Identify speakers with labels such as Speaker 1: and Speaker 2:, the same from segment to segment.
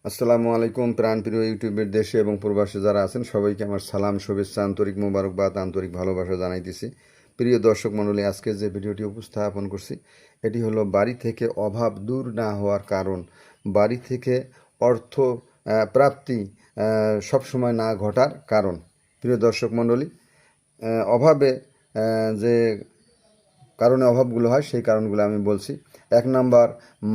Speaker 1: আসসালামু আলাইকুম। প্রাণপ্রিয় ইউটিউবের দেশে এবং প্রবাসে যারা আছেন সবাইকে আমার সালাম, শুভেচ্ছা, আন্তরিক মোবারকবাদ, আন্তরিক ভালোবাসা জানাইতেছি। প্রিয় দর্শক মণ্ডলী, আজকে যে ভিডিওটি উপস্থাপন করছি এটি হলো বাড়ি থেকে অভাব দূর না হওয়ার কারণ, বাড়ি থেকে অর্থ প্রাপ্তি সবসময় না ঘটার কারণ। প্রিয় দর্শক মণ্ডলী, অভাবে যে কারণে অভাবগুলো হয় সেই কারণগুলো আমি বলছি। 1 নাম্বার,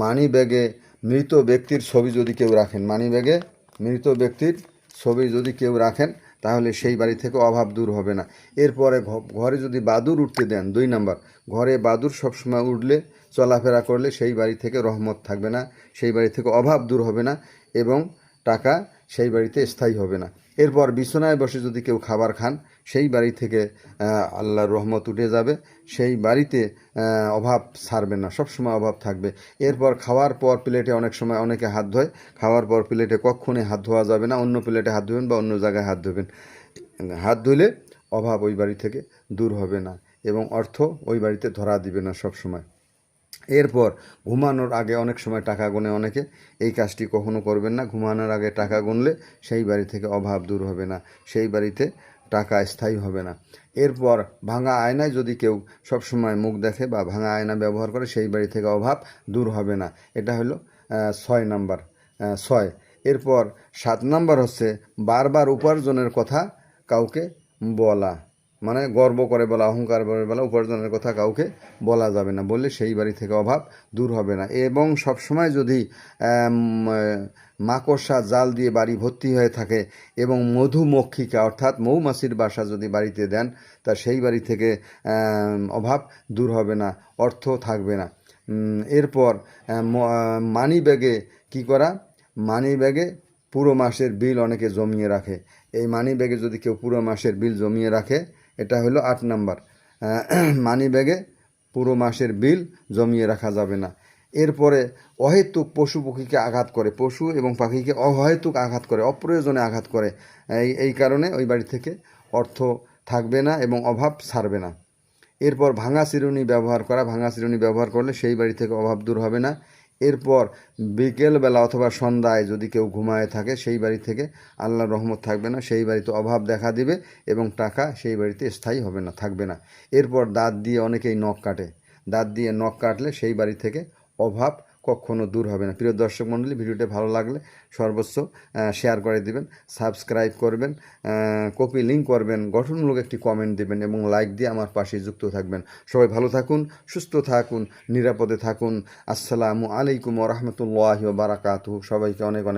Speaker 1: মানি ব্যাগে মৃত ব্যক্তির ছবি যদি কেউ রাখেন, মানি ব্যাগে মৃত ব্যক্তির ছবি যদি কেউ রাখেন তাহলে সেই বাড়ি থেকে অভাব দূর হবে না। এরপরে ঘরে যদি বাদুর উঠতে দেন, 2 নাম্বার, ঘরে বাদুর সবসময় উঠলে চলাফেরা করলে সেই বাড়ি থেকে রহমত থাকবে না, সেই বাড়ি থেকে অভাব দূর হবে না এবং টাকা সেই বাড়িতে স্থায়ী হবে না। এরপর বিছানায় বসে যদি কেউ খাবার খান সেই বাড়ি থেকে আল্লাহর রহমত উঠে যাবে, সেই বাড়িতে অভাব ছাড়বে না, সবসময় অভাব থাকবে। এরপর খাওয়ার পর প্লেটে অনেক সময় অনেকে হাত ধোয়, খাওয়ার পর প্লেটে কখনই হাত ধোয়া যাবে না, অন্য প্লেটে হাত ধোবেন বা অন্য জায়গায় হাত ধোবেন। হাত ধুলে অভাব ওই বাড়ি থেকে দূর হবে না এবং অর্থ ওই বাড়িতে ধরা দিবে না সবসময়। এরপর ঘুমানোর আগে অনেক সময় টাকা গোনে অনেকে, এই কাজটি কখনো করবেন না। ঘুমানোর আগে টাকা গুনলে সেই বাড়ি থেকে অভাব দূর হবে না, সেই বাড়িতে টাকা স্থায়ী হবে না। এরপর ভাঙা আয়নায় যদি কেউ সবসময় মুখ দেখে বা ভাঙা আয়না ব্যবহার করে সেই বাড়ি থেকে অভাব দূর হবে না। এটা হলো 6 নাম্বার, 6। এরপর 7 নাম্বার হচ্ছে বারবার উপার্জনের কথা কাউকে বলা, মানে গর্ব করে বলা, অহংকার করে বলা, উপার্জনের কথা কাউকে বলা যাবে না, বললে সেই বাড়ি থেকে অভাব দূর হবে না। এবং সবসময় যদি মাকড়সা জাল দিয়ে বাড়ি ভর্তি হয়ে থাকে এবং মধুমক্ষিকা অর্থাৎ মৌমাছির বাসা যদি বাড়িতে দেন তা সেই বাড়ি থেকে অভাব দূর হবে না, অর্থ থাকবে না। এরপর মানি ব্যাগে কী করা, মানি ব্যাগে পুরো মাসের বিল অনেকে জমিয়ে রাখে, এই মানি ব্যাগে যদি কেউ পুরো মাসের বিল জমিয়ে রাখে, এটা হলো 8 নাম্বার। মানি ব্যাগে পুরো মাসের বিল জমিয়ে রাখা যাবে না। এরপরে অহেতুক পশু পক্ষীকে আঘাত করে, পশু এবং পাখিকে অহেতুক আঘাত করে, অপ্রয়োজনে আঘাত করে, এই কারণে ওই বাড়ি থেকে অর্থ থাকবে না এবং অভাব ছাড়বে না। এরপর ভাঙা চিরুনি ব্যবহার করা, ভাঙা চিরুনি ব্যবহার করলে সেই বাড়ি থেকে অভাব দূর হবে না। এরপর বিকেলবেলা অথবা সন্ধ্যায় যদি কেউ ঘুমায় থাকে সেই বাড়ি থেকে আল্লাহর রহমত থাকবে না, সেই বাড়িতে অভাব দেখা দিবে এবং টাকা সেই বাড়িতে স্থায়ী হবে না, থাকবে না। এরপর দাঁত দিয়ে অনেকেই নখ কাটে, দাঁত দিয়ে নখ কাটলে সেই বাড়ি থেকে অভাব কখনো দূর হবে না। প্রিয় দর্শক মণ্ডলী, ভিডিওটি ভালো লাগলে সর্বোচ্চ শেয়ার করে দিবেন, সাবস্ক্রাইব করবেন, কপি লিঙ্ক করবেন, গঠনমূলক একটি কমেন্ট দেবেন এবং লাইক দিয়ে আমার পাশে যুক্ত থাকবেন। সবাই ভালো থাকুন, সুস্থ থাকুন, নিরাপদে থাকুন। আসসালামু আলাইকুম ওয়া রাহমাতুল্লাহি ওয়া বারাকাতুহু। সবাইকে অনেক অনেক